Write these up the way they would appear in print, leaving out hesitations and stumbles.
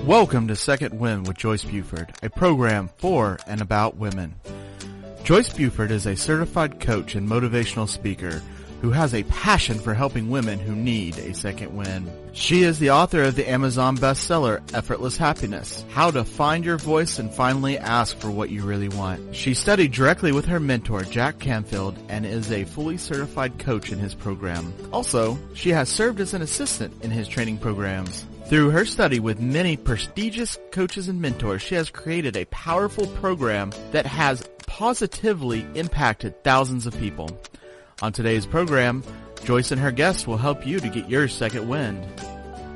Welcome to Second Wind with Joyce Buford, a program for and about women. Joyce Buford is a certified coach and motivational speaker who has a passion for helping women who need a second wind. She is the author of the Amazon bestseller, Effortless Happiness, How to Find Your Voice and Finally Ask for What You Really Want. She studied directly with her mentor, Jack Canfield, and is a fully certified coach in his program. Also, she has served as an assistant in his training programs. Through her study with many prestigious coaches and mentors, she has created a powerful program that has positively impacted thousands of people. On today's program, Joyce and her guests will help you to get your second wind.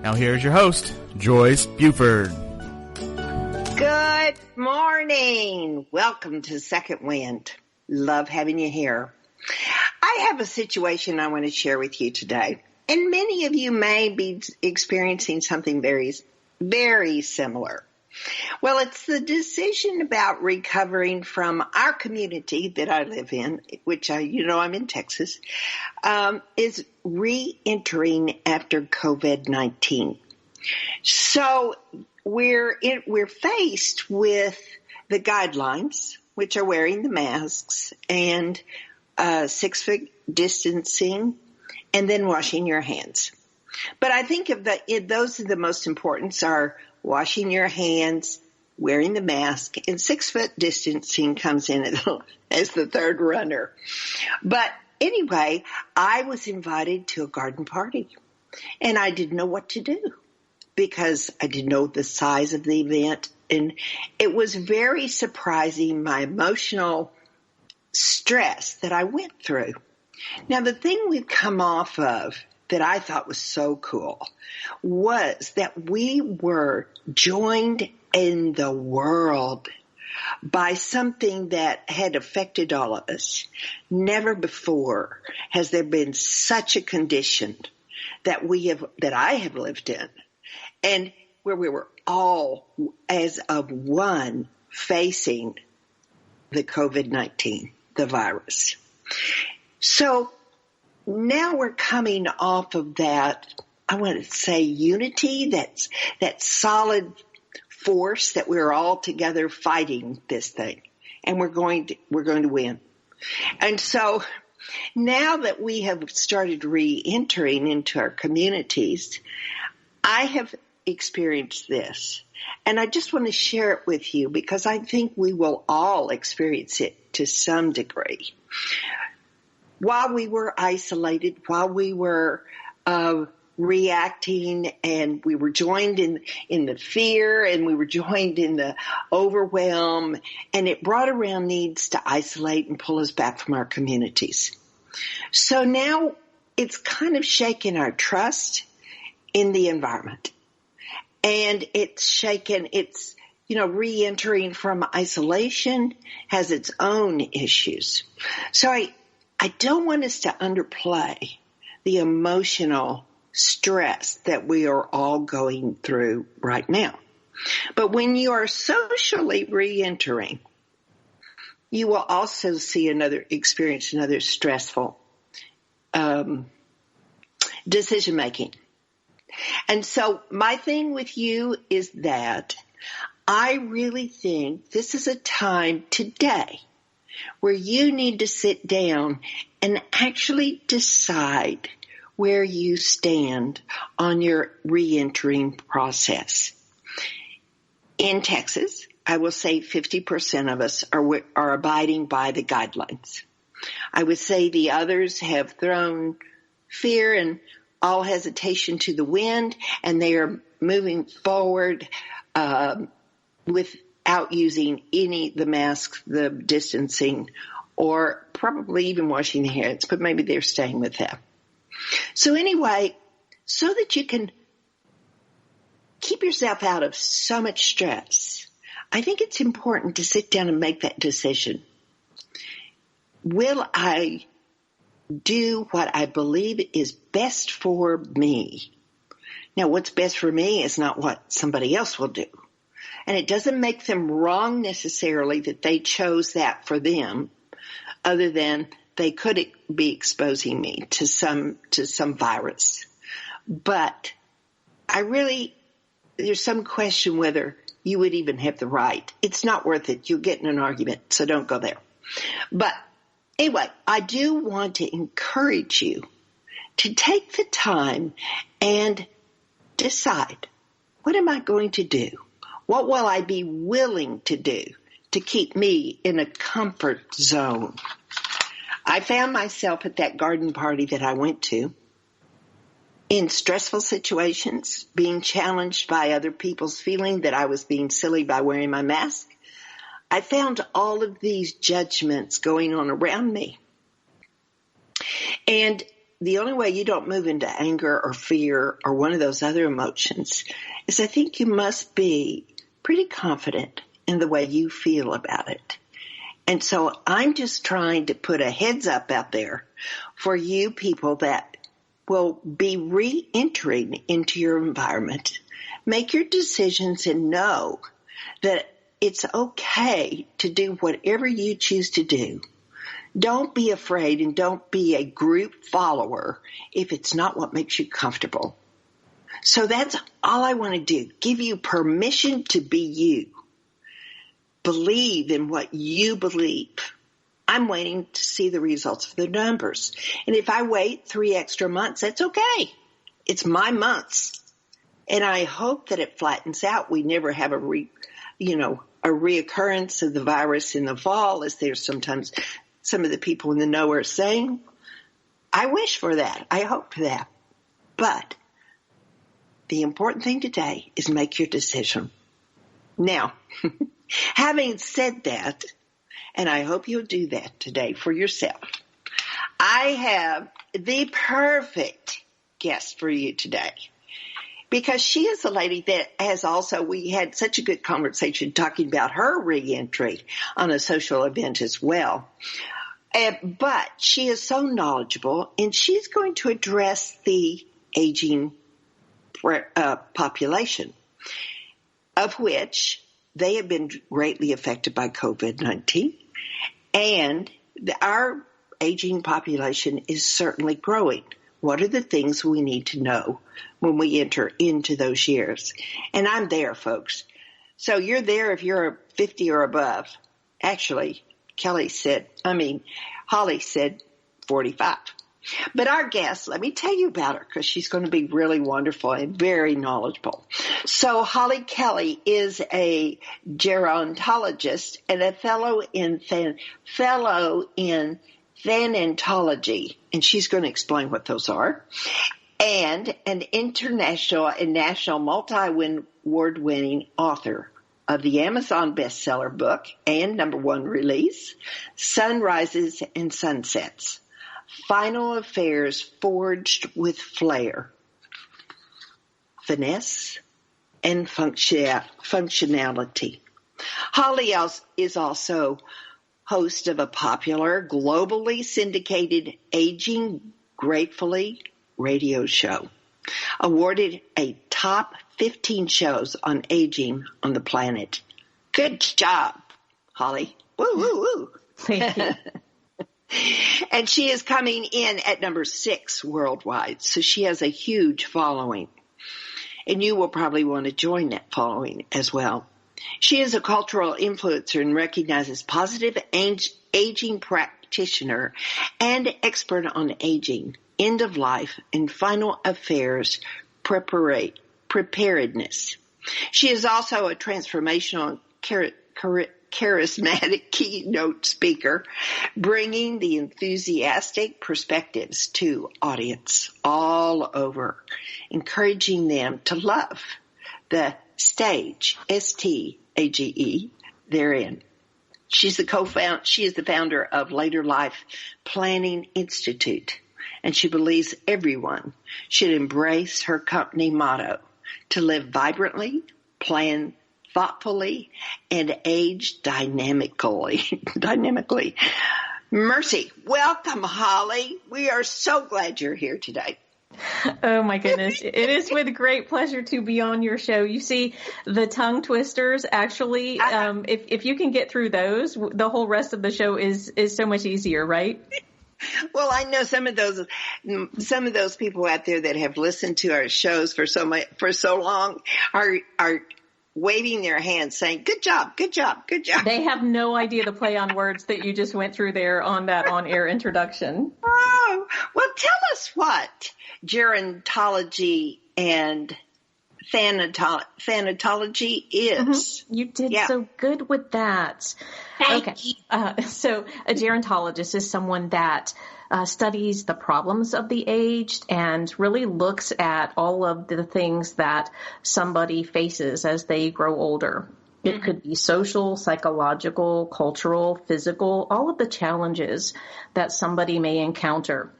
Now here's your host, Joyce Buford. Good morning. Welcome to Second Wind. Love having you here. I have a situation I want to share with you today. And many of you may be experiencing something very, very similar. Well, it's the decision about recovering from our community that I live in, which I'm in Texas, is re-entering after COVID-19. So we're faced with the guidelines, which are wearing the masks and 6-foot distancing, and then washing your hands. But I think those are the most important are washing your hands, wearing the mask, and 6-foot distancing comes in as the third runner. But anyway, I was invited to a garden party, and I didn't know what to do because I didn't know the size of the event. And it was very surprising, my emotional stress that I went through. Now, the thing we've come off of that I thought was so cool was that we were joined in the world by something that had affected all of us. Never before has there been such a condition that I have lived in, and where we were all as of one facing the COVID-19, the virus. So now we're coming off of that, I want to say unity, that solid force that we're all together fighting this thing, and we're going to win. And so now that we have started re-entering into our communities, I have experienced this, and I just want to share it with you because I think we will all experience it to some degree. While we were isolated, while we were reacting, and we were joined in the fear, and we were joined in the overwhelm, and it brought around needs to isolate and pull us back from our communities. So now it's kind of shaken our trust in the environment, and it's re-entering from isolation has its own issues. So I don't want us to underplay the emotional stress that we are all going through right now. But when you are socially re-entering, you will also experience another stressful decision-making. And so my thing with you is that I really think this is a time today where you need to sit down and actually decide where you stand on your re-entering process. In Texas, I will say 50% of us are abiding by the guidelines. I would say the others have thrown fear and all hesitation to the wind, and they are moving forward without using the masks, the distancing, or probably even washing their hands, but maybe they're staying with that. So anyway, so that you can keep yourself out of so much stress, I think it's important to sit down and make that decision. Will I do what I believe is best for me? Now, what's best for me is not what somebody else will do. And it doesn't make them wrong necessarily that they chose that for them, other than they could be exposing me to some virus. But there's some question whether you would even have the right. It's not worth it. You'll get in an argument, so don't go there. But anyway, I do want to encourage you to take the time and decide, what am I going to do? What will I be willing to do to keep me in a comfort zone? I found myself at that garden party that I went to in stressful situations, being challenged by other people's feeling that I was being silly by wearing my mask. I found all of these judgments going on around me. And the only way you don't move into anger or fear or one of those other emotions is I think you must be pretty confident in the way you feel about it. And so I'm just trying to put a heads up out there for you people that will be re-entering into your environment. Make your decisions and know that it's okay to do whatever you choose to do. Don't be afraid and don't be a group follower if it's not what makes you comfortable. So that's all I want to do. Give you permission to be you. Believe in what you believe. I'm waiting to see the results of the numbers. And if I wait 3 extra months, that's okay. It's my months. And I hope that it flattens out. We never have a reoccurrence of the virus in the fall, as there's sometimes some of the people in the know are saying. I wish for that. I hope for that. But the important thing today is make your decision. Now, having said that, and I hope you'll do that today for yourself, I have the perfect guest for you today. Because she is a lady that has also, we had such a good conversation talking about her re-entry on a social event as well. But she is so knowledgeable, and she's going to address the aging population, of which they have been greatly affected by COVID-19. And our aging population is certainly growing. What are the things we need to know when we enter into those years? And I'm there, folks. So you're there if you're 50 or above. Actually, Holly said 45. But our guest, let me tell you about her because she's going to be really wonderful and very knowledgeable. So Holly Kelly is a gerontologist and a fellow in thanatology, and she's going to explain what those are, and an international and national multi-award-winning author of the Amazon bestseller book and #1 release, Sunrises and Sunsets, Final Affairs Forged with Flair, Finesse, and Functionality. Holly is also host of a popular, globally syndicated Aging GreatFULLy radio show, awarded a top 15 shows on aging on the planet. Good job, Holly. Woo, woo, woo. Thank you. And she is coming in at #6 worldwide, so she has a huge following. And you will probably want to join that following as well. She is a cultural influencer and recognizes positive aging practitioner and expert on aging, end of life, and final affairs preparedness. She is also a transformational charismatic keynote speaker, bringing the enthusiastic perspectives to audience all over, encouraging them to love the stage, STAGE, therein. She is the founder of Later Life Planning Institute, and she believes everyone should embrace her company motto to live vibrantly, plan thoughtfully, and age dynamically. Mercy, welcome, Holly. We are so glad you're here today. Oh my goodness. It is with great pleasure to be on your show. You see, the tongue twisters, actually, if you can get through those, the whole rest of the show is so much easier, right? Well, I know some of those people out there that have listened to our shows for so long are waving their hands saying, "Good job, good job, good job." They have no idea the play on words that you just went through there on that on-air introduction. Oh, well, tell us what gerontology and thanatology is. Mm-hmm. You did so good with that. Thank you. So a gerontologist is someone that studies the problems of the aged and really looks at all of the things that somebody faces as they grow older. It could be social, psychological, cultural, physical, all of the challenges that somebody may encounter.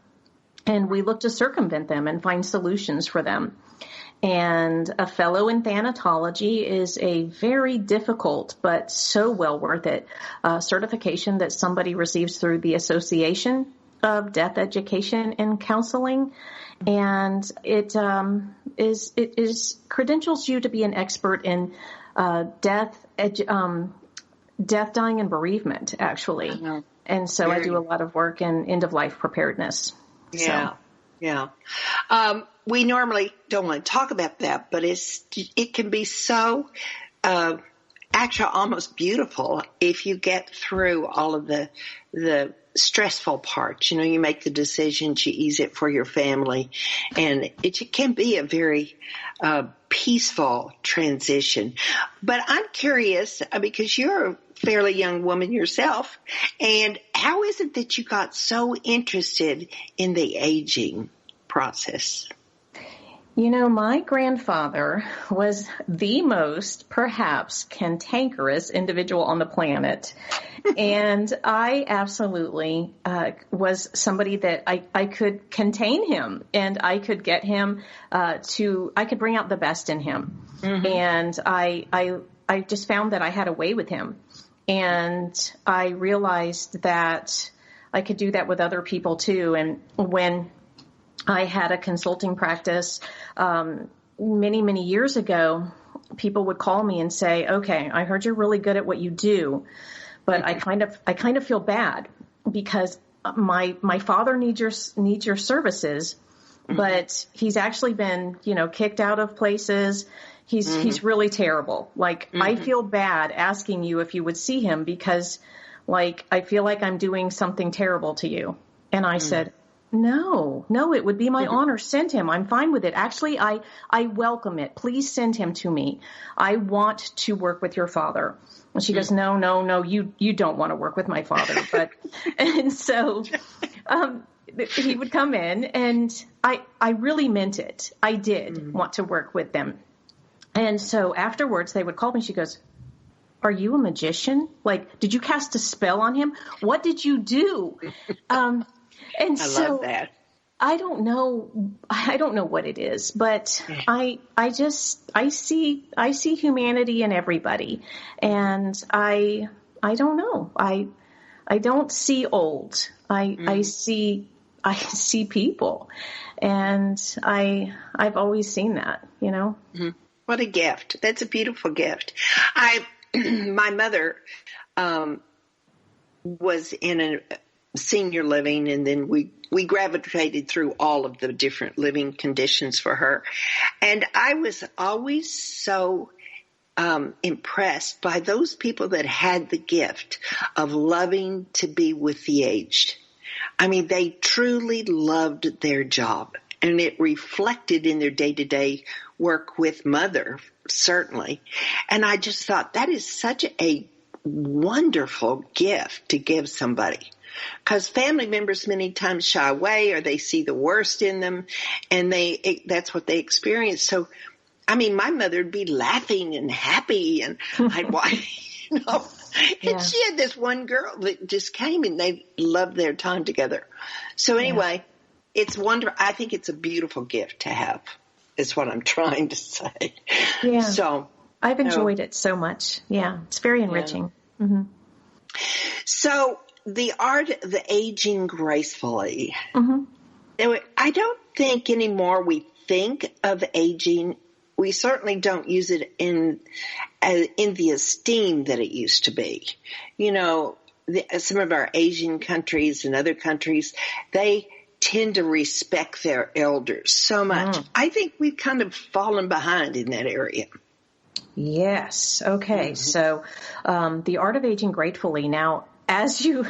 And we look to circumvent them and find solutions for them. And a fellow in thanatology is a very difficult but so well worth it certification that somebody receives through the Association of Death Education and Counseling. And it is credentials you to be an expert in death, dying, and bereavement, actually. Uh-huh. And so I do a lot of work in end-of-life preparedness. Yeah. So. Yeah. We normally don't want to talk about that, but it can be so, actually almost beautiful if you get through all of the stressful parts. You know, you make the decisions, you ease it for your family, and it can be a very, peaceful transition. But I'm curious, because you're a fairly young woman yourself, and how is it that you got so interested in the aging process? You know, my grandfather was the most, perhaps, cantankerous individual on the planet. And I absolutely was somebody that I could contain him, and I could get him I could bring out the best in him. Mm-hmm. And I just found that I had a way with him. And I realized that I could do that with other people too. And when I had a consulting practice many, many years ago, people would call me and say, "Okay, I heard you're really good at what you do, but I kind of feel bad because my father needs your services, but he's actually been, kicked out of places. He's really terrible. Like, I feel bad asking you if you would see him because, like, I feel like I'm doing something terrible to you." And I said, No, it would be my honor. Send him. I'm fine with it. Actually, I welcome it. Please send him to me. I want to work with your father. And she goes, No, you don't want to work with my father. But, and so, he would come in, and I really meant it. I did want to work with them. And so afterwards they would call me. She goes, "Are you a magician? Like, did you cast a spell on him? What did you do?" And I so love that. I don't know what it is, but I see humanity in everybody, and I don't know. I don't see old. I see people, and I've always seen that, Mm-hmm. What a gift. That's a beautiful gift. My mother, was in a senior living, and then we gravitated through all of the different living conditions for her. And I was always so impressed by those people that had the gift of loving to be with the aged. I mean, they truly loved their job, and it reflected in their day-to-day work with Mother, certainly. And I just thought that is such a wonderful gift to give somebody. Because family members many times shy away, or they see the worst in them, and that's what they experience. So, I mean, my mother would be laughing and happy, and I'd watch, And she had this one girl that just came, and they loved their time together. So anyway, it's wonderful. I think it's a beautiful gift to have, is what I'm trying to say. Yeah. So I've enjoyed it so much. Yeah, it's very enriching. Yeah. Mm-hmm. So the art of the aging gracefully. Mm-hmm. I don't think anymore we think of aging. We certainly don't use it in the esteem that it used to be. some of our Asian countries and other countries, they tend to respect their elders so much. I think we've kind of fallen behind in that area. Yes. Okay. So, The Art of Aging Gratefully. Now, as you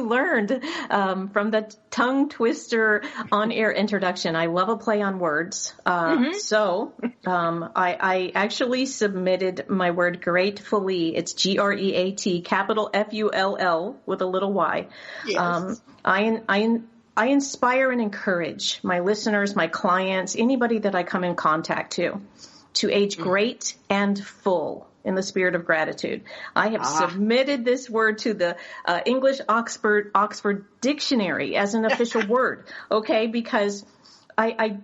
learned from the tongue twister on-air introduction, I love a play on words. So I actually submitted my word gratefully. It's GREAT, capital FULL with a little Y. Yes. I inspire and encourage my listeners, my clients, anybody that I come in contact to age great and full in the spirit of gratitude. I have submitted this word to the English Oxford Dictionary as an official word, okay? Because I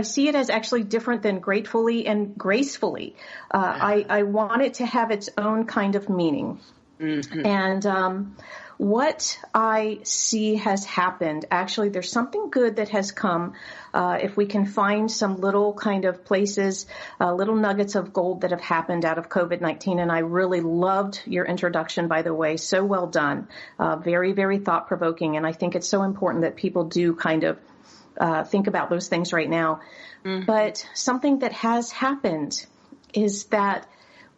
see it as actually different than gratefully and gracefully. I want it to have its own kind of meaning. And what I see has happened, actually, there's something good that has come if we can find some little kind of places, little nuggets of gold that have happened out of COVID-19. And I really loved your introduction, by the way. So well done. Very, very thought-provoking. And I think it's so important that people do kind of think about those things right now. But something that has happened is that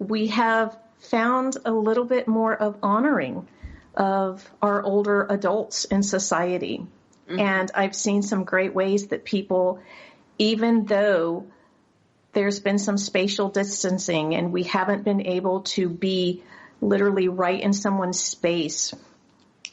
we have found a little bit more of honoring of our older adults in society. And I've seen some great ways that people, even though there's been some spatial distancing and we haven't been able to be literally right in someone's space,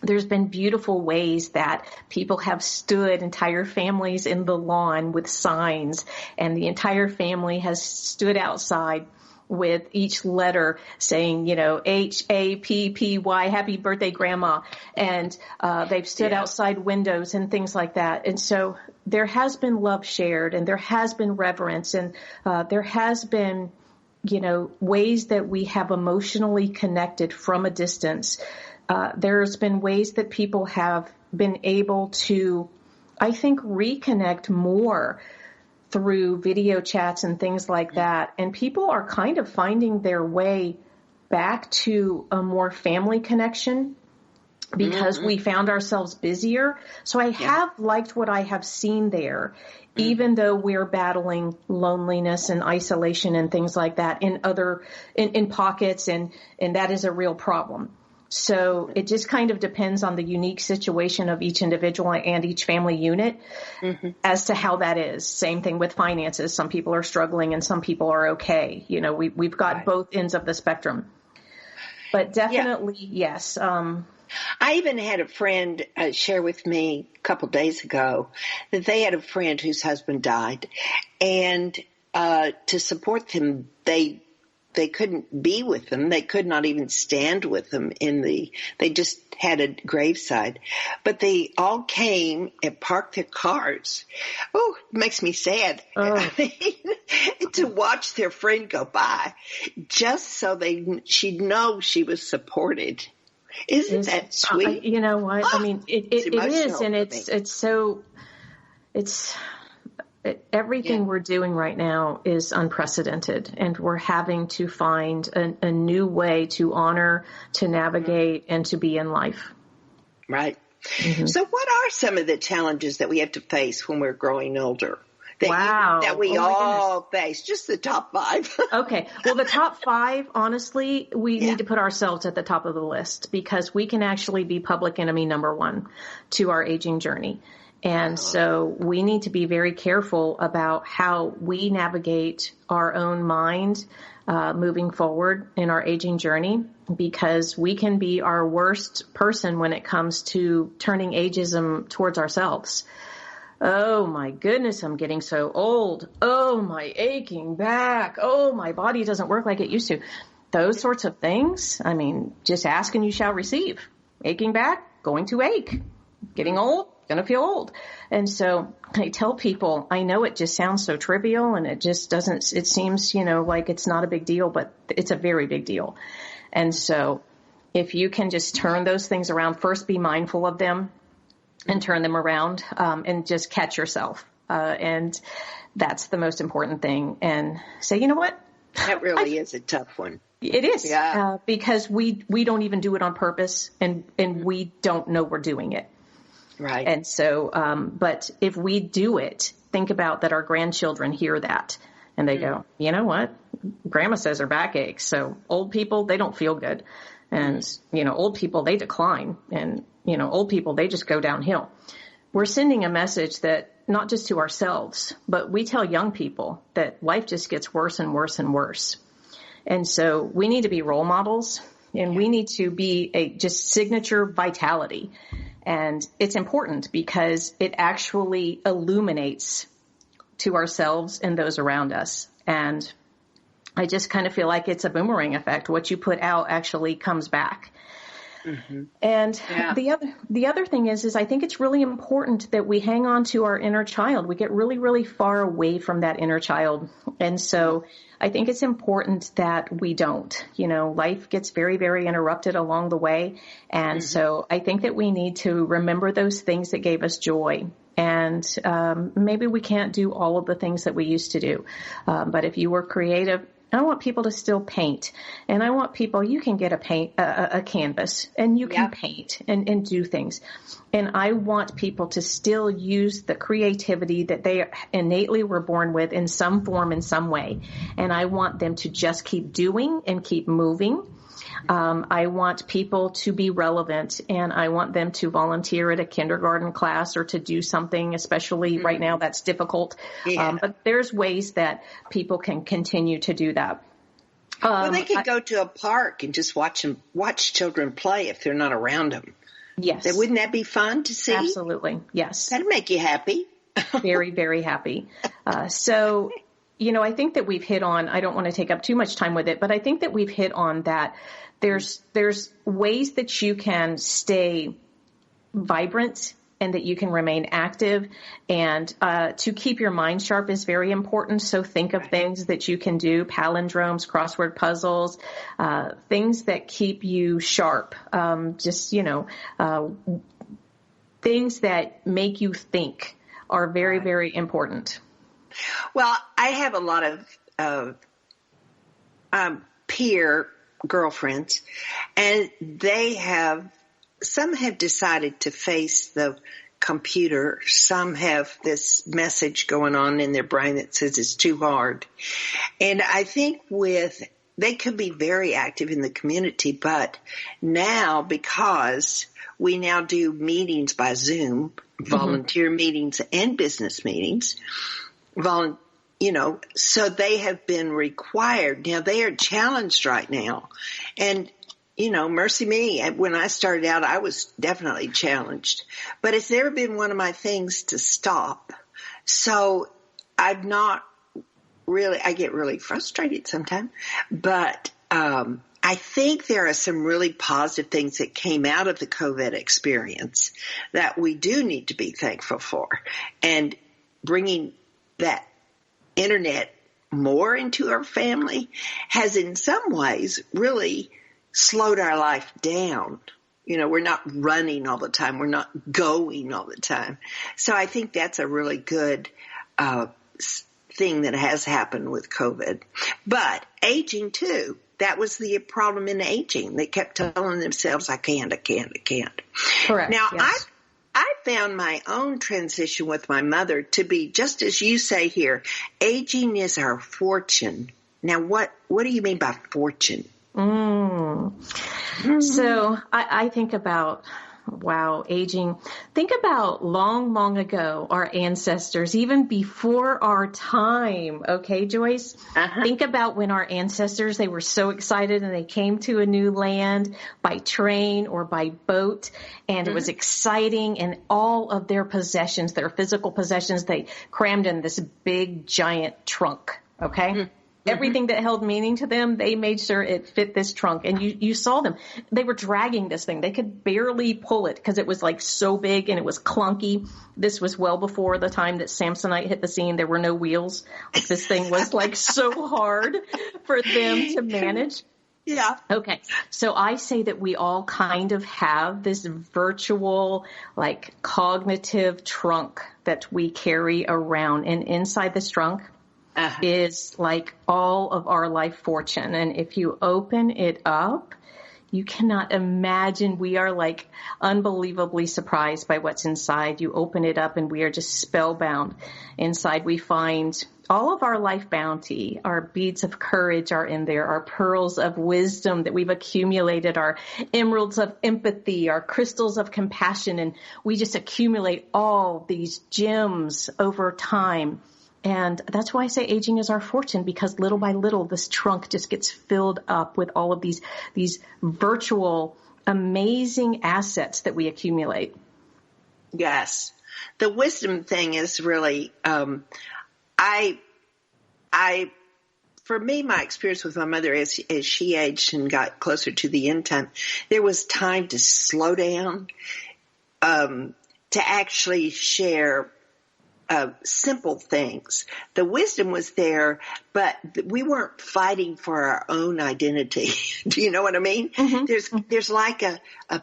there's been beautiful ways that people have stood entire families in the lawn with signs, and the entire family has stood outside with each letter saying, HAPPY, happy birthday, grandma. And they've stood outside windows and things like that. And so there has been love shared, and there has been reverence, and there has been, ways that we have emotionally connected from a distance. There's been ways that people have been able to, I think, reconnect more through video chats and things like that. And people are kind of finding their way back to a more family connection because we found ourselves busier. So I have liked what I have seen there, even though we're battling loneliness and isolation and things like that in pockets, and that is a real problem. So it just kind of depends on the unique situation of each individual and each family unit as to how that is. Same thing with finances. Some people are struggling and some people are okay. We've got both ends of the spectrum. But definitely, yes. I even had a friend share with me a couple days ago that they had a friend whose husband died, and to support them, they couldn't be with them. They could not even stand with them they just had a graveside, but they all came and parked their cars. Oh, it makes me sad. I mean, to watch their friend go by just so she'd know she was supported. Isn't that sweet? You know what? I mean, it is. And it's everything we're doing right now is unprecedented, and we're having to find a new way to honor, to navigate, and to be in life. Right. So what are some of the challenges that we have to face when we're growing older? That we all face? Just the top 5. Okay. Well, the top 5, honestly, we need to put ourselves at the top of the list, because we can actually be public enemy number 1 to our aging journey. And so we need to be very careful about how we navigate our own mind moving forward in our aging journey, because we can be our worst person when it comes to turning ageism towards ourselves. Oh my goodness, I'm getting so old. Oh, my aching back. Oh, my body doesn't work like it used to. Those sorts of things. I mean, just ask and you shall receive. Aching back, going to ache. Getting old, going to feel old. And so I tell people, I know it just sounds so trivial, and it just doesn't, it seems, like it's not a big deal, but it's a very big deal. And so if you can just turn those things around, first be mindful of them and turn them around, and just catch yourself. And that's the most important thing. And say, you know what? That really is a tough one. It is. Yeah. Because we don't even do it on purpose, and we don't know we're doing it. Right. And so, but if we do it, think about that our grandchildren hear that and they go, you know what? Grandma says her back aches. So old people, they don't feel good. And, old people, they decline. And, old people, they just go downhill. We're sending a message that not just to ourselves, but we tell young people that life just gets worse and worse and worse. And so we need to be role models, and we need to be a just signature vitality. And it's important because it actually illuminates to ourselves and those around us. And I just kind of feel like it's a boomerang effect. What you put out actually comes back. Mm-hmm. And the other thing is I think it's really important that we hang on to our inner child. We get really, really far away from that inner child. And so I think it's important that we don't. Life gets very, very interrupted along the way. And so I think that we need to remember those things that gave us joy. And maybe we can't do all of the things that we used to do. But if you were creative, I want people to still paint. And I want people, you can get a canvas and you can paint and do things. And I want people to still use the creativity that they innately were born with in some form, in some way. And I want them to just keep doing and keep moving. I want people to be relevant, and I want them to volunteer at a kindergarten class or to do something, especially right now that's difficult. But there's ways that people can continue to do that. Well, they could go to a park and just watch children play if they're not around them. Yes. Wouldn't that be fun to see? Absolutely. Yes. That'd make you happy. Very, very happy. So, I think that we've hit on, I don't want to take up too much time with it, but I think that we've hit on that there's ways that you can stay vibrant and that you can remain active, and to keep your mind sharp is very important. So think of things that you can do, palindromes, crossword puzzles, things that keep you sharp, things that make you think are very, very important. Well, I have a lot of peer girlfriends, and some have decided to face the computer. Some have this message going on in their brain that says it's too hard. And I think they could be very active in the community, but now, because we now do meetings by Zoom, volunteer meetings and business meetings, so they have been required. Now they are challenged right now. And, mercy me, when I started out, I was definitely challenged, but it's never been one of my things to stop. So I get really frustrated sometimes, but, I think there are some really positive things that came out of the COVID experience that we do need to be thankful for, and bringing that internet more into our family has in some ways really slowed our life down. We're not running all the time. We're not going all the time. So I think that's a really good thing that has happened with COVID. But aging too, that was the problem in aging. They kept telling themselves, I can't. Correct. Now, yes. I found my own transition with my mother to be, just as you say here, aging is our fortune. Now, what do you mean by fortune? So I think about, aging. Think about long ago, our ancestors, even before our time. Okay, Joyce? Think about when our ancestors, they were so excited and they came to a new land by train or by boat, and it was exciting, and all of their possessions, their physical possessions, they crammed in this big giant trunk. Okay? Everything that held meaning to them, they made sure it fit this trunk. And you saw them. They were dragging this thing. They could barely pull it because it was like so big and it was clunky. This was well before the time that Samsonite hit the scene. There were no wheels. This thing was like so hard for them to manage. Yeah. Okay. So I say that we all kind of have this virtual, cognitive trunk that we carry around. And inside this trunk, is like all of our life fortune. And if you open it up, you cannot imagine. We are like unbelievably surprised by what's inside. You open it up and we are just spellbound. Inside we find all of our life bounty. Our beads of courage are in there. Our pearls of wisdom that we've accumulated, our emeralds of empathy, our crystals of compassion. And we just accumulate all these gems over time. And that's why I say aging is our fortune, because little by little, this trunk just gets filled up with all of these virtual, amazing assets that we accumulate. Yes. The wisdom thing is really, for me, my experience with my mother as she aged and got closer to the end time, there was time to slow down, to actually share simple things. The wisdom was there, but we weren't fighting for our own identity. Do you know what I mean? Mm-hmm. There's like a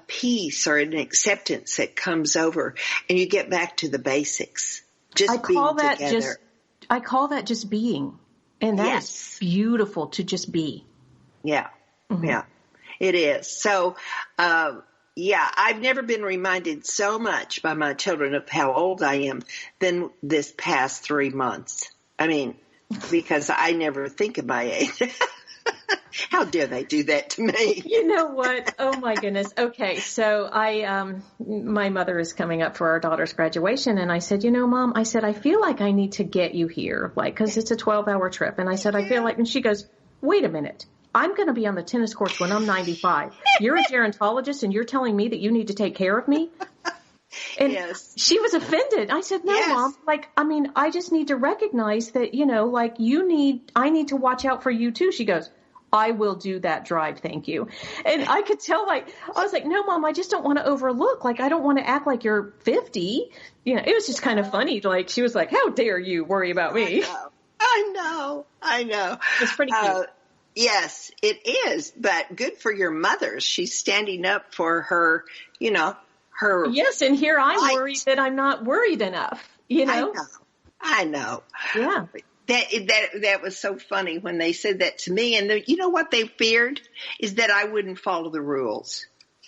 peace or an acceptance that comes over, and you get back to the basics. I call that just being, and that is beautiful to just be. Yeah, yeah, it is. So. Yeah, I've never been reminded so much by my children of how old I am than this past 3 months. I mean, because I never think of my age. How dare they do that to me? You know what? Oh my goodness. Okay. So my mother is coming up for our daughter's graduation. And I said, Mom, I feel like I need to get you here, cause it's a 12-hour trip. And I said, I feel like, and she goes, wait a minute. I'm going to be on the tennis courts when I'm 95. You're a gerontologist and you're telling me that you need to take care of me? And she was offended. I said, no, Mom, I just need to recognize that, I need to watch out for you too. She goes, I will do that drive. Thank you. And I could tell, I was like, no, Mom, I just don't want to overlook. I don't want to act like you're 50. It was just kind of funny. She was like, how dare you worry about me? I know. It's pretty cute. Yes, it is, but good for your mother. She's standing up for her, her. Yes, and here I'm worried that I'm not worried enough, I know. Yeah. That was so funny when they said that to me. And you know what they feared is that I wouldn't follow the rules.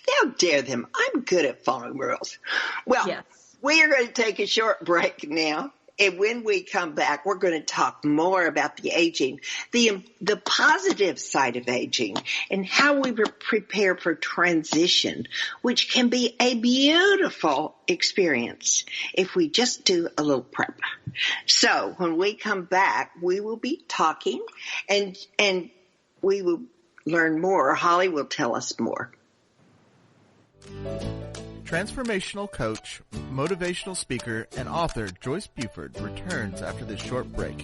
How dare them? I'm good at following rules. Well, we are going to take a short break now. And when we come back, we're going to talk more about the aging, the positive side of aging, and how we prepare for transition, which can be a beautiful experience if we just do a little prep. So when we come back, we will be talking, and we will learn more. Holly will tell us more. Transformational coach, motivational speaker, and author Joyce Buford returns after this short break.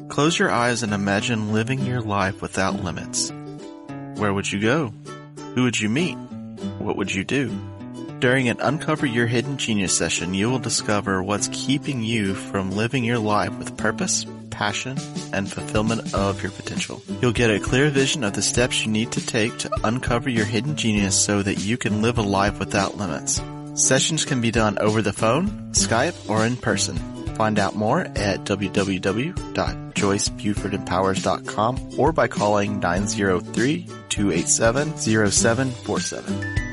Close your eyes and imagine living your life without limits. Where would you go? Who would you meet? What would you do? During an Uncover Your Hidden Genius session, you will discover what's keeping you from living your life with purpose, passion, and fulfillment of your potential. You'll get a clear vision of the steps you need to take to uncover your hidden genius so that you can live a life without limits. Sessions can be done over the phone, Skype, or in person. Find out more at www.joycebufordempowers.com or by calling 903-287-0747.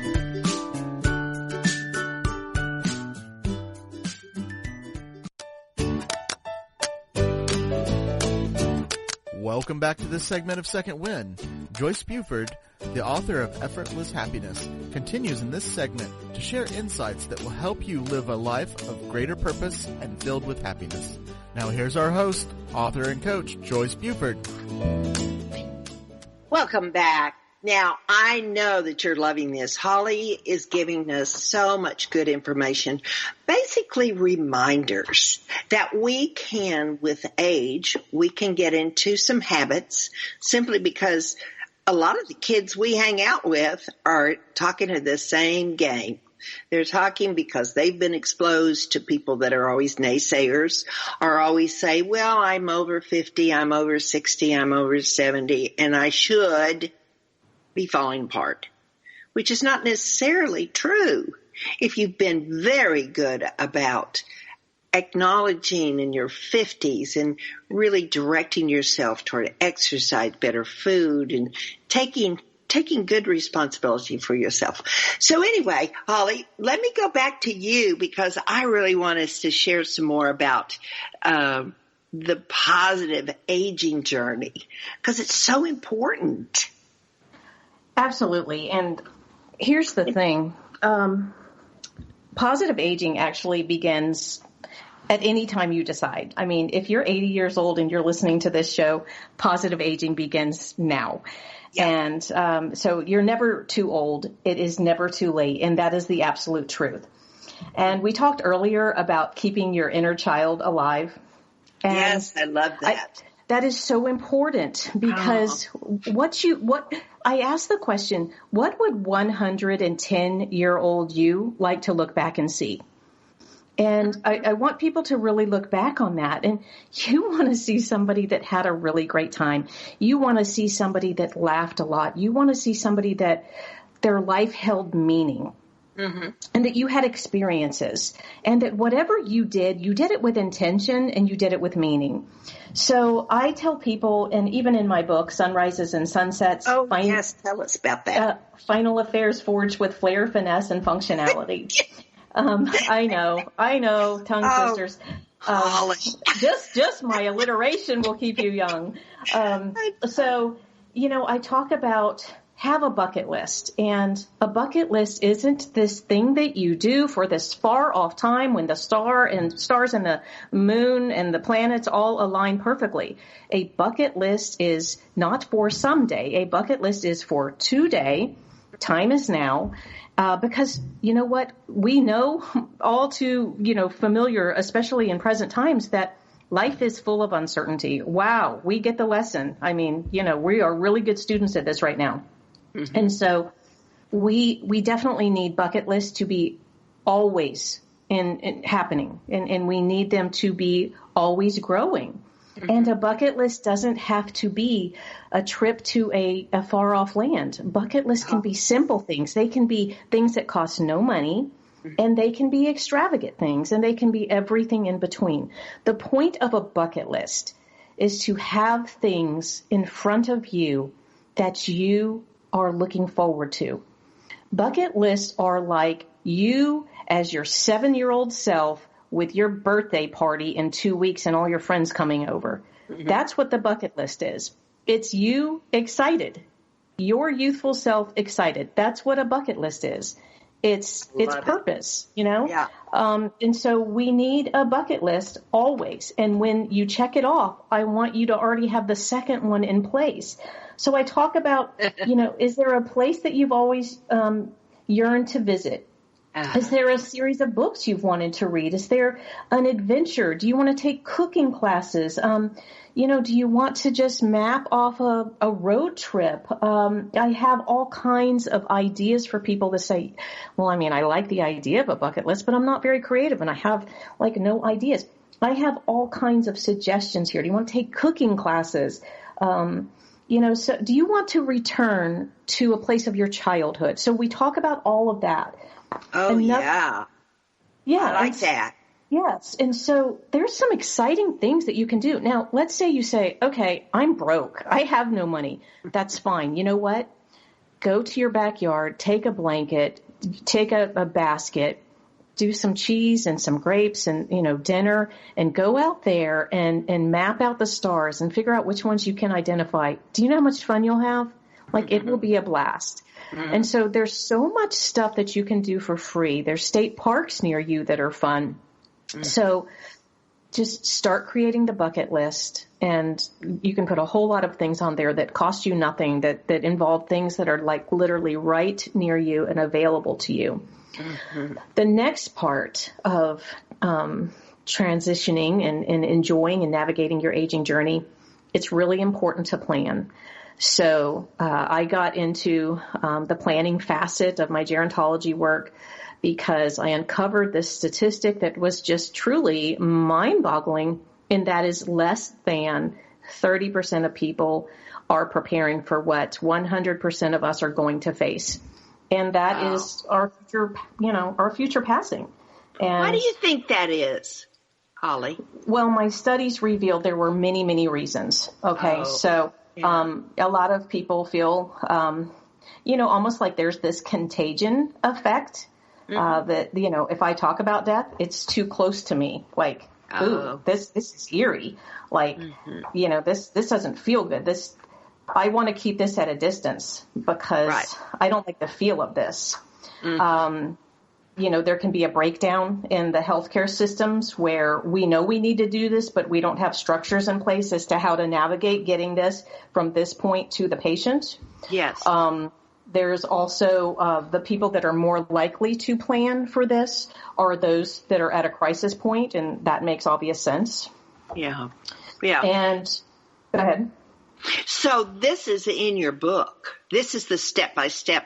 Welcome back to this segment of Second Wind. Joyce Buford, the author of Effortless Happiness, continues in this segment to share insights that will help you live a life of greater purpose and filled with happiness. Now here's our host, author and coach, Joyce Buford. Welcome back. Now, I know that you're loving this. Holly is giving us so much good information, basically reminders that we can, with age, we can get into some habits simply because a lot of the kids we hang out with are talking to the same game. They're talking because they've been exposed to people that are always naysayers or always say, well, I'm over 50, I'm over 60, I'm over 70, and I should be falling apart, which is not necessarily true. if you've been very good about acknowledging in your 50s and really directing yourself toward exercise, better food, and taking good responsibility for yourself. So anyway, Holly, let me go back to you because I really want us to share some more about the positive aging journey because it's so important. Absolutely. And here's the thing. Positive aging actually begins at any time you decide. I mean, if you're 80 years old and you're listening to this show, positive aging begins now. Yeah. And so you're never too old. It is never too late. And that is the absolute truth. And we talked earlier about keeping your inner child alive. And yes, I love that. That is so important because I asked the question, what would 110-year-old you like to look back and see? And I want people to really look back on that. And you want to see somebody that had a really great time. You want to see somebody that laughed a lot. You want to see somebody that their life held meaning. Mm-hmm. And that you had experiences and that whatever you did it with intention and you did it with meaning. So I tell people, and even in my book, Sunrises and Sunsets. Oh, yes. Tell us about that. Final Affairs Forged with Flair, Finesse, and Functionality. I know, tongue twisters. Just my alliteration will keep you young. So, I talk about have a bucket list. And a bucket list isn't this thing that you do for this far off time when the stars and the moon and the planets all align perfectly. A bucket list is not for someday. A bucket list is for today. Time is now. Because you know what? We know all too, familiar, especially in present times, that life is full of uncertainty. Wow. We get the lesson. I mean, we are really good students at this right now. Mm-hmm. And so we definitely need bucket lists to be always in happening, and we need them to be always growing. Mm-hmm. And a bucket list doesn't have to be a trip to a far off land. Bucket lists can be simple things. They can be things that cost no money, and they can be extravagant things, and they can be everything in between. The point of a bucket list is to have things in front of you that you are looking forward to. Bucket lists are like you as your 7-year-old self with your birthday party in 2 weeks and all your friends coming over. Mm-hmm. That's what the bucket list is. It's you excited, your youthful self excited. That's what a bucket list is. It's purpose, Yeah. And so we need a bucket list always. And when you check it off, I want you to already have the second one in place. So I talk about, is there a place that you've always yearned to visit? Is there a series of books you've wanted to read? Is there an adventure? Do you want to take cooking classes? Do you want to just map off a road trip? I have all kinds of ideas for people to say, well, I mean, I like the idea of a bucket list, but I'm not very creative and I have no ideas. I have all kinds of suggestions here. Do you want to take cooking classes? So do you want to return to a place of your childhood? So we talk about all of that. Oh, yeah. Yeah. I like that. Yes. And so there's some exciting things that you can do. Now, let's say you say, okay, I'm broke. I have no money. That's fine. You know what? Go to your backyard, take a blanket, take a basket, do some cheese and some grapes and, dinner, and go out there and map out the stars and figure out which ones you can identify. Do you know how much fun you'll have? It will be a blast. Mm-hmm. And so there's so much stuff that you can do for free. There's state parks near you that are fun. Mm-hmm. So just start creating the bucket list, and you can put a whole lot of things on there that cost you nothing, that involve things that are literally right near you and available to you. Mm-hmm. The next part of transitioning and enjoying and navigating your aging journey, it's really important to plan. So I got into the planning facet of my gerontology work because I uncovered this statistic that was just truly mind-boggling, and that is less than 30% of people are preparing for what 100% of us are going to face. And that is our future, our future passing. And why do you think that is, Holly? Well, my studies revealed there were many, many reasons. Okay. So, a lot of people feel, almost like there's this contagion effect, that, if I talk about death, it's too close to me. Like, ooh, this is eerie. Like, this doesn't feel good. I want to keep this at a distance because I don't like the feel of this. There can be a breakdown in the healthcare systems where we know we need to do this, but we don't have structures in place as to how to navigate getting this from this point to the patient. Yes. There's also the people that are more likely to plan for this are those that are at a crisis point, and that makes obvious sense. Yeah. Yeah. And go ahead. So this is in your book. This is the step-by-step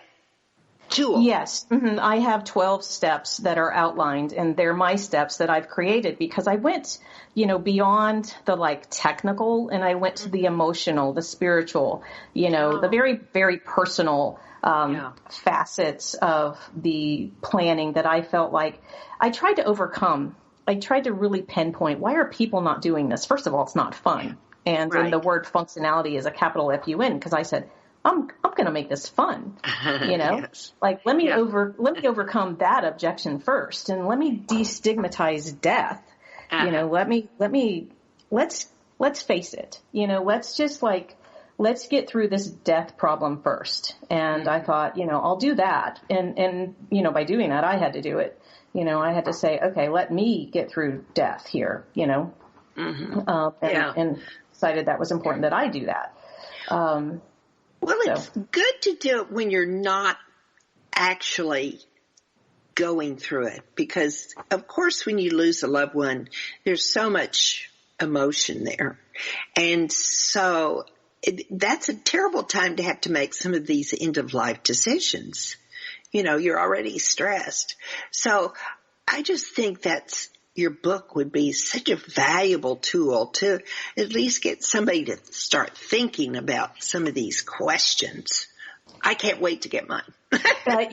tool. Yes. I have 12 steps that are outlined, and they're my steps that I've created because I went, beyond the technical, and I went to the emotional, the spiritual, the very, very personal facets of the planning that I felt like I tried to overcome. I tried to really pinpoint, why are people not doing this? First of all, it's not fun. And then the word functionality is a capital FUN because I said, I'm going to make this fun, Yes. let me overcome that objection first, and let me destigmatize death. Let's face it. Let's get through this death problem first. And I thought, I'll do that. And by doing that, I had to do it. I had to say, okay, let me get through death here, and decided that was important that I do that. It's good to do it when you're not actually going through it because, of course, when you lose a loved one, there's so much emotion there. And so that's a terrible time to have to make some of these end-of-life decisions. You're already stressed. So I just think your book would be such a valuable tool to at least get somebody to start thinking about some of these questions. I can't wait to get mine.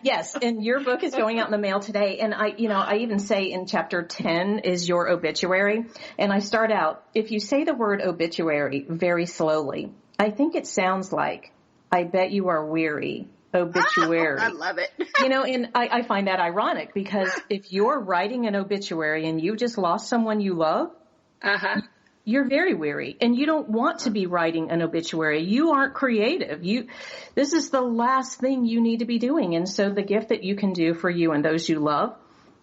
Yes, and your book is going out in the mail today. And I even say in chapter 10 is your obituary. And I start out, if you say the word obituary very slowly, I think it sounds like, I bet you are weary. Obituary. I love it. And I find that ironic because if you're writing an obituary and you just lost someone you love, you're very weary and you don't want to be writing an obituary. You aren't creative. This is the last thing you need to be doing. And so the gift that you can do for you and those you love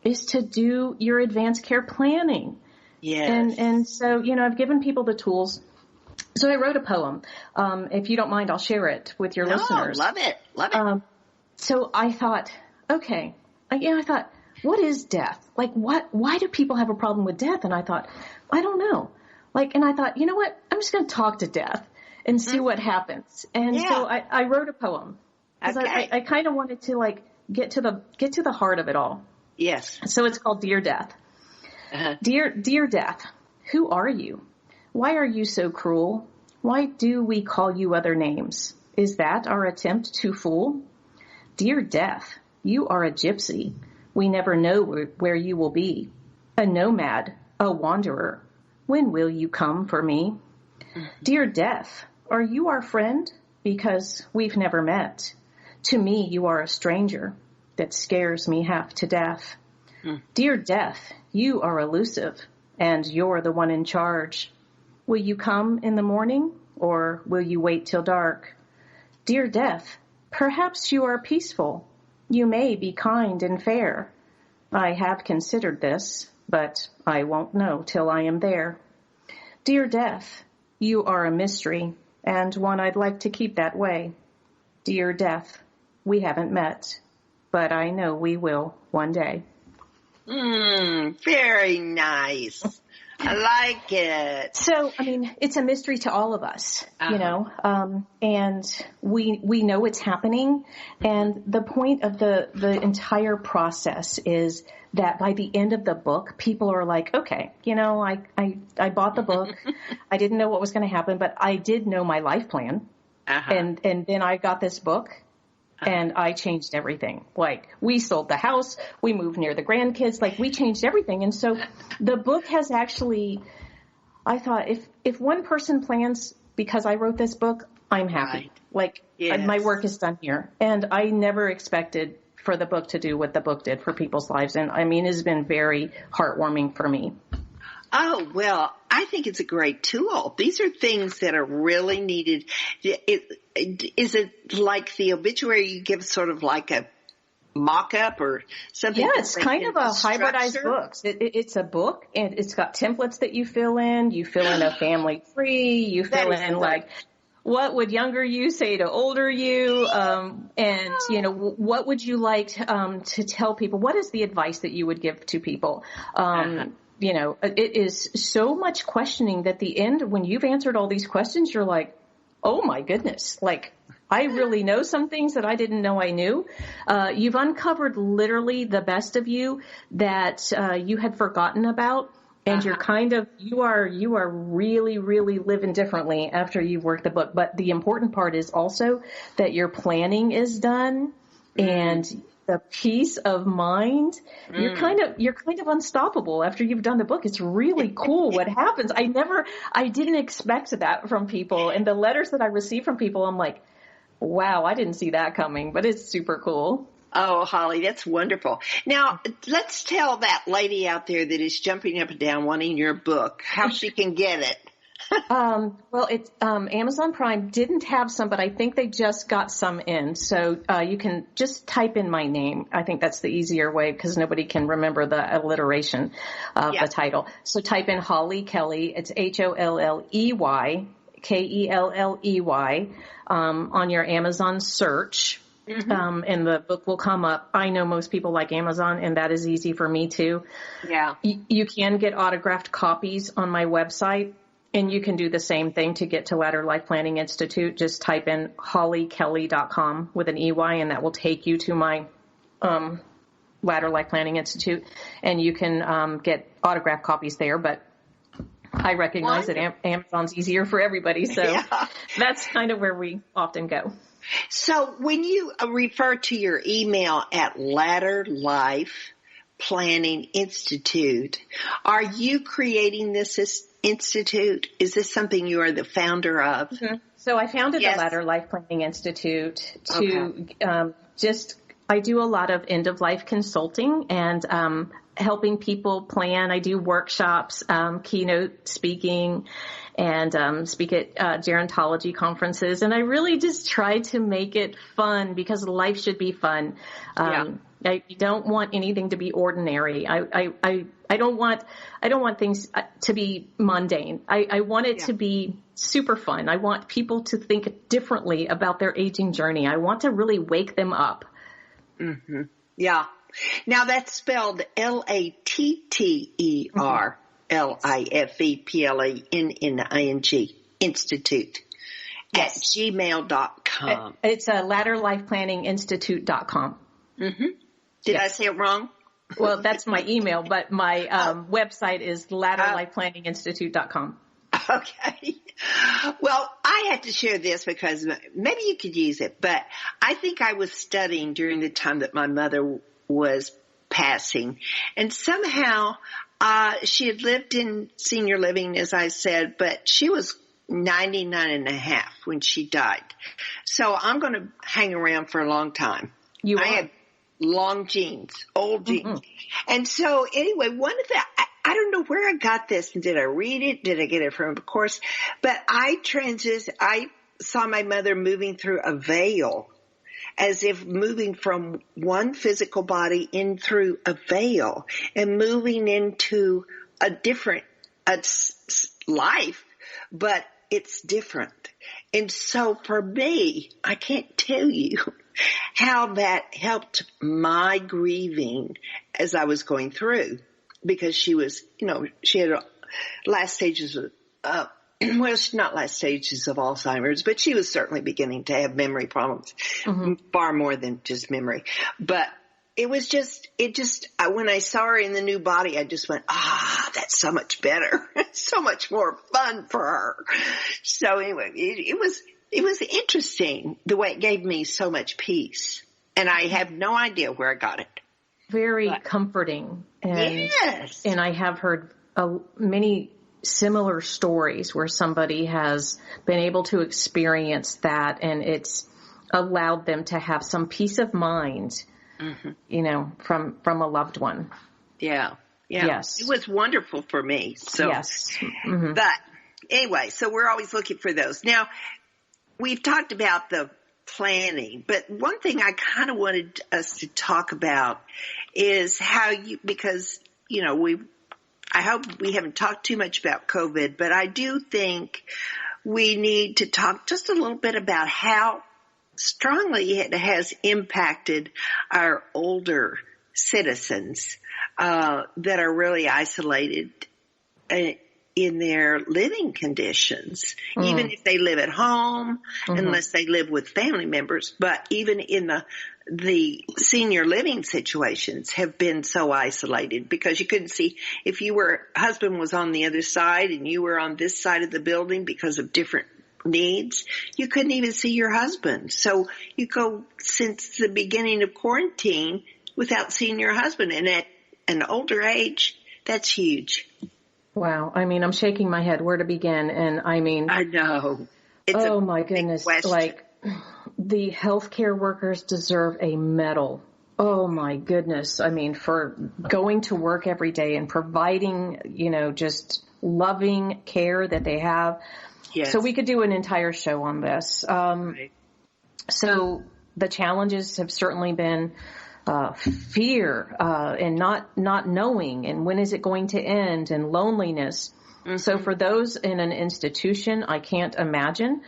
is to do your advanced care planning. Yes. And so, I've given people the tools. So I wrote a poem. If you don't mind, I'll share it with your listeners. Love it. Love it. So I thought, okay. I thought, what is death? Why do people have a problem with death? And I thought, I don't know. And I thought, you know what? I'm just going to talk to death and see what happens. And so I wrote a poem. Because I kind of wanted to get to the heart of it all. Yes. So it's called Dear Death. Dear Death, who are you? Why are you so cruel? Why do we call you other names? Is that our attempt to fool? Dear Death, you are a gypsy. We never know where you will be. A nomad, a wanderer. When will you come for me? Dear Death, are you our friend? Because we've never met. To me, you are a stranger that scares me half to death. Dear Death, you are elusive, and you're the one in charge. Will you come in the morning, or will you wait till dark? Dear Death, perhaps you are peaceful. You may be kind and fair. I have considered this, but I won't know till I am there. Dear Death, you are a mystery, and one I'd like to keep that way. Dear Death, we haven't met, but I know we will one day. Very nice. I like it. So, it's a mystery to all of us, and we know it's happening. And the point of the entire process is that by the end of the book, people are like, okay, I bought the book. I didn't know what was going to happen, but I did know my life plan. And then I got this book And I changed everything. Like, we sold the house, we moved near the grandkids, like, we changed everything. And so the book has actually, I thought, if one person plans because I wrote this book, I'm happy. Right. Like, my work is done here. And I never expected for the book to do what the book did for people's lives. And I mean, it's been very heartwarming for me. Oh, well, I think it's a great tool. These are things that are really needed. Is it like the obituary you give sort of like a mock-up or something? Yeah, it's kind of a hybridized book. It's a book, and it's got templates that you fill in. You fill in a family tree. You fill in, like, what would younger you say to older you? And, you know, what would you like to tell people? What is the advice that you would give to people? You know, it is so much questioning that the end, when you've answered all these questions, you're like, oh my goodness, like, I really know some things that I didn't know I knew. You've uncovered literally the best of you that you had forgotten about. And you're you are really, really living differently after you've worked the book. But the important part is also that your planning is done and the peace of mind. You're kind of unstoppable after you've done the book. It's really cool what happens. I didn't expect that from people. And the letters that I receive from people, I'm like, wow, I didn't see that coming, but it's super cool. Oh, Holly, that's wonderful. Now, let's tell that lady out there that is jumping up and down wanting your book how she can get it. Well, it's Amazon Prime didn't have some, but I think they just got some in. So you can just type in my name. I think that's the easier way because nobody can remember the alliteration of the title. So type in Holly Kelly. It's HOLLEY, KELLEY, on your Amazon search. And the book will come up. I know most people like Amazon, and that is easy for me too. Yeah. You can get autographed copies on my website, and you can do the same thing to get to Ladder Life Planning Institute. Just type in hollykelly.com with an EY, and that will take you to my Ladder Life Planning Institute, and you can get autographed copies there. But I recognize that Amazon's easier for everybody, so that's kind of where we often go. So when you refer to your email at Ladder Life Planning Institute, are you creating this institute? Is this something you are the founder of? So I founded the Ladder Life Planning Institute to I do a lot of end-of-life consulting and helping people plan. I do workshops, keynote speaking, and speak at gerontology conferences. And I really just try to make it fun because life should be fun. I don't want anything to be ordinary. I don't want things to be mundane. I want it to be super fun. I want people to think differently about their aging journey. I want to really wake them up. Yeah. Now that's spelled LATTER. LIFEPLANNING Institute at gmail.com. It's ladderlifeplanninginstitute.com. Did I say it wrong? Well, that's my email, but my website is ladderlifeplanninginstitute.com. Okay. Well, I had to share this because maybe you could use it, but I think I was studying during the time that my mother was passing, and somehow she had lived in senior living, as I said, but she was 99 and a half when she died. So I'm going to hang around for a long time. I had long jeans, old jeans. And so anyway, one of the, I don't know where I got this. Did I read it? Did I get it from a course? But I saw my mother moving through a veil, as if moving from one physical body in through a veil and moving into a different life, but it's different. And so for me, I can't tell you how that helped my grieving as I was going through, because she was, she had last stages of, well, she's not last stages of Alzheimer's, but she was certainly beginning to have memory problems, far more than just memory. But it just, when I saw her in the new body, I just went, that's so much better. So much more fun for her. So anyway, it it was interesting the way it gave me so much peace. And I have no idea where I got it. Very comforting. And, yes. And I have heard many similar stories where somebody has been able to experience that, and it's allowed them to have some peace of mind, from a loved one. Yeah. Yeah. Yes. It was wonderful for me. So, yes. Mm-hmm. But anyway, so we're always looking for those. Now, we've talked about the planning, but one thing I kind of wanted us to talk about is how because, I hope we haven't talked too much about COVID, but I do think we need to talk just a little bit about how strongly it has impacted our older citizens that are really isolated in their living conditions, even if they live at home, unless they live with family members, but even in the senior living situations have been so isolated because you couldn't see if husband was on the other side and you were on this side of the building because of different needs, you couldn't even see your husband. So you go since the beginning of quarantine without seeing your husband, and at an older age, that's huge. Wow. I mean, I'm shaking my head where to begin. And I mean, I know. Oh my goodness. Like, the healthcare workers deserve a medal. Oh my goodness. I mean, for going to work every day and providing, just loving care that they have. Yes. So we could do an entire show on this. Right. So the challenges have certainly been fear and not knowing, and when is it going to end, and loneliness. So for those in an institution, I can't imagine.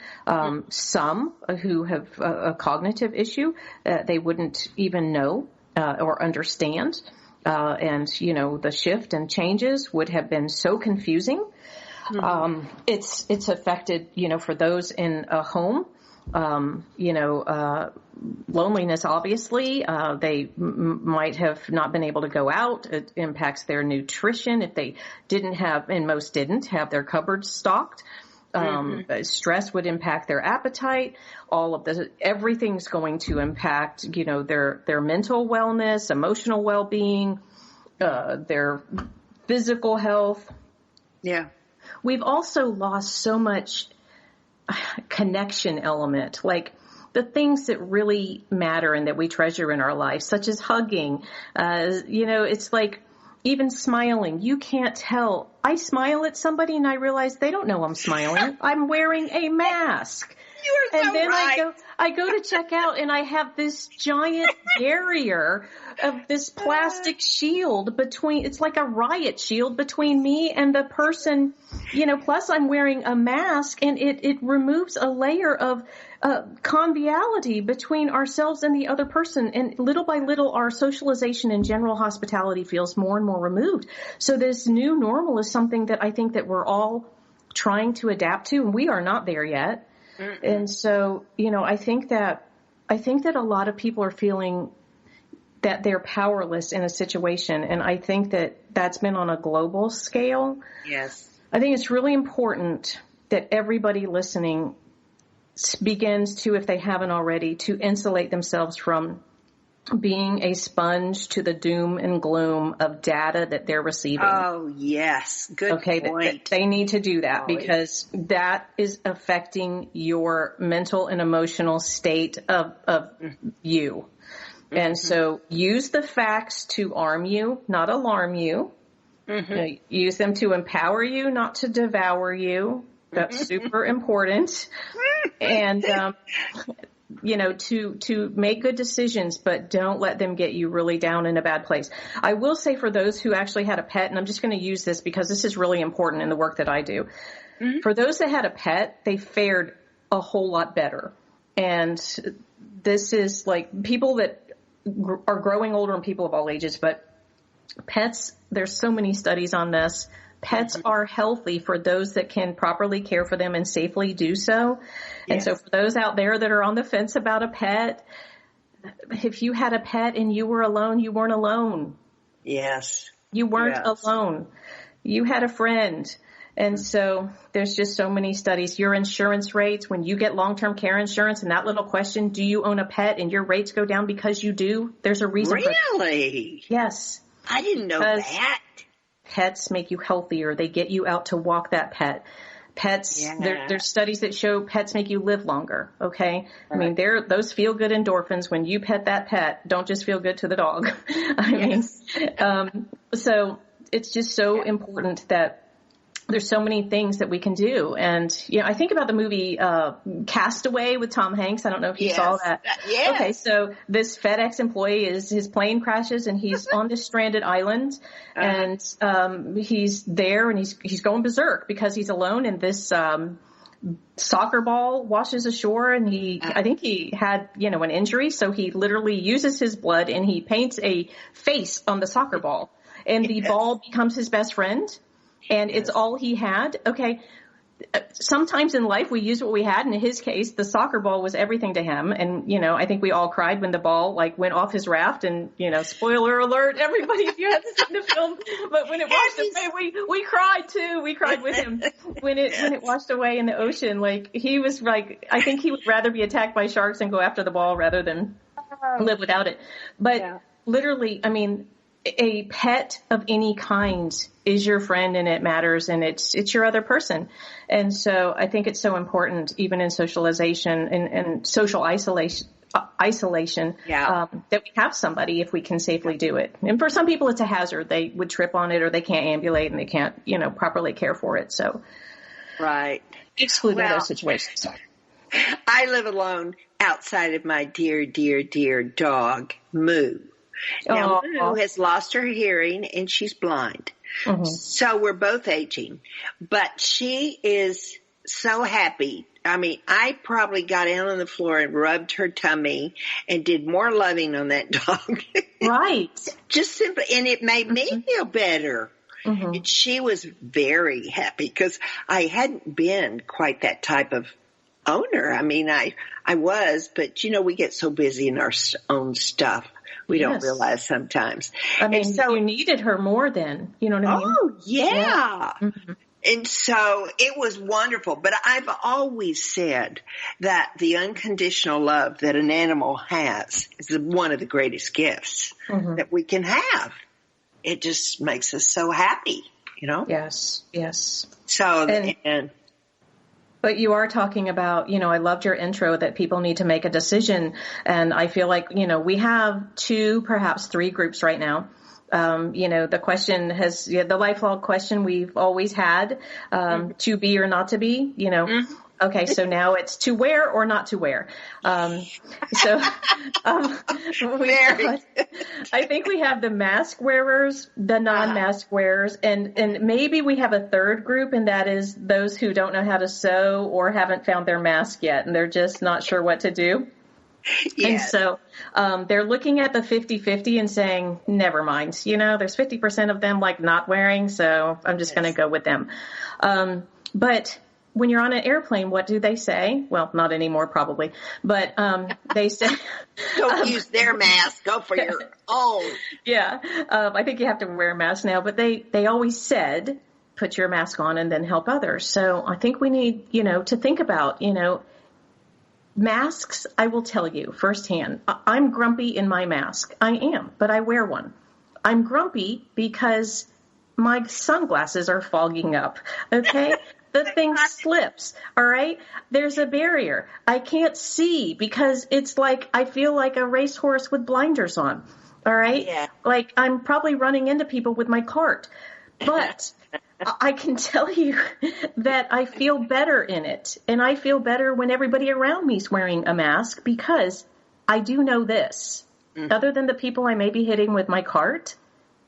Some who have a cognitive issue, they wouldn't even know or understand. And, the shift and changes would have been so confusing. It's affected, for those in a home. Loneliness, obviously, they might have not been able to go out. It impacts their nutrition if they didn't have, and most didn't have their cupboards stocked. Stress would impact their appetite. Everything's going to impact, their mental wellness, emotional well-being, their physical health. Yeah. We've also lost so much connection element, like the things that really matter and that we treasure in our life, such as hugging. It's like even smiling. You can't tell. I smile at somebody and I realize they don't know I'm smiling. I'm wearing a mask. You are so and then right. I go to check out and I have this giant barrier of this plastic shield it's like a riot shield between me and the person, plus I'm wearing a mask, and it removes a layer of conviviality between ourselves and the other person. And little by little, our socialization and general hospitality feels more and more removed. So this new normal is something that I think that we're all trying to adapt to, and we are not there yet. And so, I think that a lot of people are feeling that they're powerless in a situation. And I think that that's been on a global scale. Yes. I think it's really important that everybody listening begins to, if they haven't already, to insulate themselves from being a sponge to the doom and gloom of data that they're receiving. Oh, yes. Good point. They need to do that because that is affecting your mental and emotional state of you. And so use the facts to arm you, not alarm you. Use them to empower you, not to devour you. That's super important. And, to make good decisions, but don't let them get you really down in a bad place. I will say for those who actually had a pet, and I'm just going to use this because this is really important in the work that I do. For those that had a pet, they fared a whole lot better. And this is like people that are growing older and people of all ages, but pets, there's so many studies on this. Pets are healthy for those that can properly care for them and safely do so. And so for those out there that are on the fence about a pet, if you had a pet and you were alone, you weren't alone. Yes. You weren't alone. You had a friend. And so there's just so many studies. Your insurance rates, when you get long-term care insurance, and that little question, do you own a pet, and your rates go down because you do, there's a reason for that. Really? Yes. I didn't know that. Pets make you healthier. They get you out to walk that pet. Pets, there's studies that show pets make you live longer, okay? I mean, those feel-good endorphins when you pet that pet don't just feel good to the dog. I mean, so it's just so important that there's so many things that we can do. And, I think about the movie Castaway with Tom Hanks. I don't know if you saw that. Yes. Okay, so this FedEx employee his plane crashes and he's on this stranded island and he's there and he's going berserk because he's alone, and this soccer ball washes ashore, and I think he had, an injury. So he literally uses his blood and he paints a face on the soccer ball, and the ball becomes his best friend. And it's all he had. Okay. Sometimes in life we use what we had. And in his case, the soccer ball was everything to him. And, I think we all cried when the ball went off his raft, and, spoiler alert, everybody, if you haven't seen the film, but when it washed away, we cried too. We cried with him when it washed away in the ocean. He was I think he would rather be attacked by sharks and go after the ball rather than live without it. But literally, I mean, a pet of any kind is your friend, and it matters, and it's your other person. And so I think it's so important, even in socialization and social isolation, that we have somebody if we can safely do it. And for some people, it's a hazard. They would trip on it, or they can't ambulate, and they can't, properly care for it. So excluding those situations. I live alone outside of my dear, dear, dear dog, Moo. Now, Moo has lost her hearing, and she's blind. Mm-hmm. So we're both aging. But she is so happy. I mean, I probably got down on the floor and rubbed her tummy and did more loving on that dog. Right. Just simply, and it made me feel better. Mm-hmm. And she was very happy because I hadn't been quite that type of owner. I mean, I was, but we get so busy in our own stuff. We don't realize sometimes. I mean, so you needed her more then, you know what I mean? Oh, yeah. Mm-hmm. And so it was wonderful. But I've always said that the unconditional love that an animal has is one of the greatest gifts that we can have. It just makes us so happy, Yes, yes. So, but you are talking about, I loved your intro that people need to make a decision. And I feel like, we have 2, perhaps 3 groups right now. The question the lifelong question we've always had, to be or not to be, Okay, so now it's to wear or not to wear. I think we have the mask wearers, the non-mask wearers, and maybe we have a third group, and that is those who don't know how to sew or haven't found their mask yet, and they're just not sure what to do. Yes. And so they're looking at the 50-50 and saying, never mind, there's 50% of them not wearing, so I'm just going to go with them. But when you're on an airplane, what do they say? Well, not anymore, probably. But they say, don't use their mask. Go for your own. Yeah. I think you have to wear a mask now. But they always said, put your mask on and then help others. So I think we need, to think about, masks. I will tell you firsthand, I'm grumpy in my mask. I am, but I wear one. I'm grumpy because my sunglasses are fogging up. Okay. The thing slips, all right? There's a barrier. I can't see because it's I feel like a racehorse with blinders on, all right? Yeah. I'm probably running into people with my cart. But I can tell you that I feel better in it. And I feel better when everybody around me is wearing a mask because I do know this. Mm-hmm. Other than the people I may be hitting with my cart,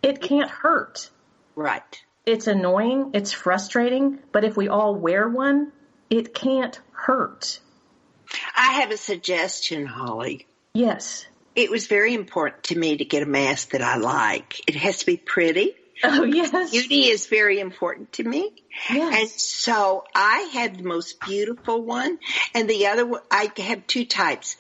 it can't hurt. Right. It's annoying, it's frustrating, but if we all wear one, it can't hurt. I have a suggestion, Holly. Yes. It was very important to me to get a mask that I like. It has to be pretty. Oh, yes. Beauty is very important to me. Yes. And so I had the most beautiful one. And the other one, I have 2 types.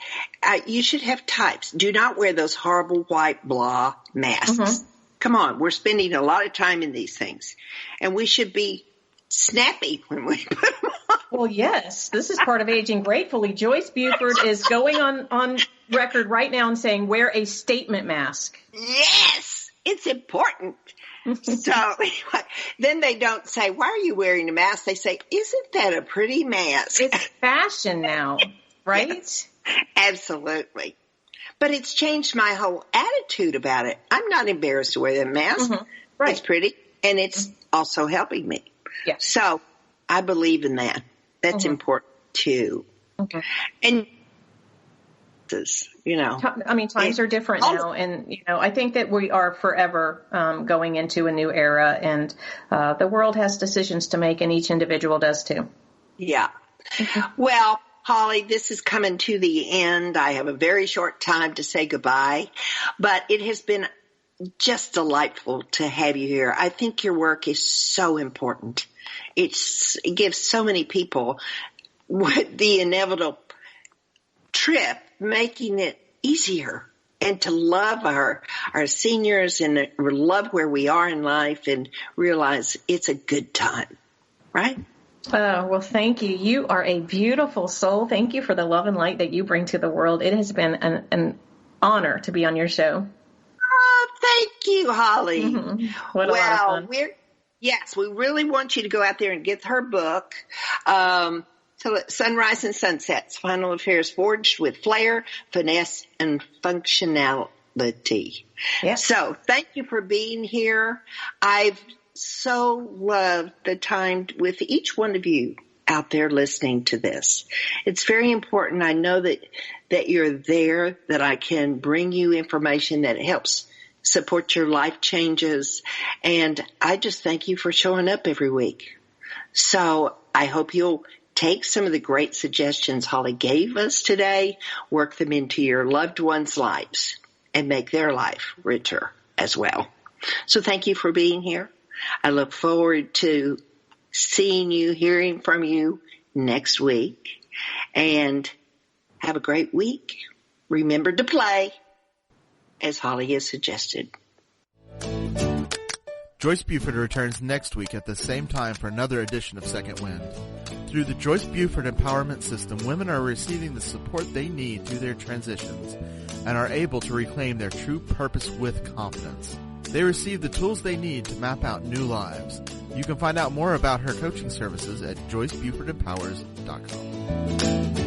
You should have types. Do not wear those horrible white blah masks. Mm-hmm. Come on, we're spending a lot of time in these things. And we should be snappy when we put them on. Well, yes, this is part of Aging GreatFULLy. Joyce Buford is going on record right now and saying, wear a statement mask. Yes, it's important. So anyway, then they don't say, why are you wearing a mask? They say, isn't that a pretty mask? It's fashion now, right? Yes, absolutely. But it's changed my whole attitude about it. I'm not embarrassed to wear that mask. Mm-hmm. Right. It's pretty, and it's also helping me. Yeah. So I believe in that. That's important too. Okay. And you know, I mean, times are different now, and I think that we are forever going into a new era, and the world has decisions to make, and each individual does too. Yeah. Well, Holly, this is coming to the end. I have a very short time to say goodbye, but it has been just delightful to have you here. I think your work is so important. It gives so many people the inevitable trip, making it easier, and to love our seniors and love where we are in life and realize it's a good time, right? Well, thank you. You are a beautiful soul. Thank you for the love and light that you bring to the world. It has been an honor to be on your show. Oh, thank you, Holly. Mm-hmm. What a lot of fun. We really want you to go out there and get her book, Sunrise and Sunsets, Final Affairs Forged with Flair, Finesse, and Functionality. Yeah. So thank you for being here. I've so loved the time with each one of you out there listening to this. It's very important. I know that you're there, that I can bring you information that helps support your life changes. And I just thank you for showing up every week. So I hope you'll take some of the great suggestions Holly gave us today, work them into your loved ones' lives, and make their life richer as well. So thank you for being here. I look forward to seeing you, hearing from you next week. And have a great week. Remember to play, as Holly has suggested. Joyce Buford returns next week at the same time for another edition of Second Wind. Through the Joyce Buford Empowerment System, women are receiving the support they need through their transitions and are able to reclaim their true purpose with confidence. They receive the tools they need to map out new lives. You can find out more about her coaching services at joycebufordempowers.com.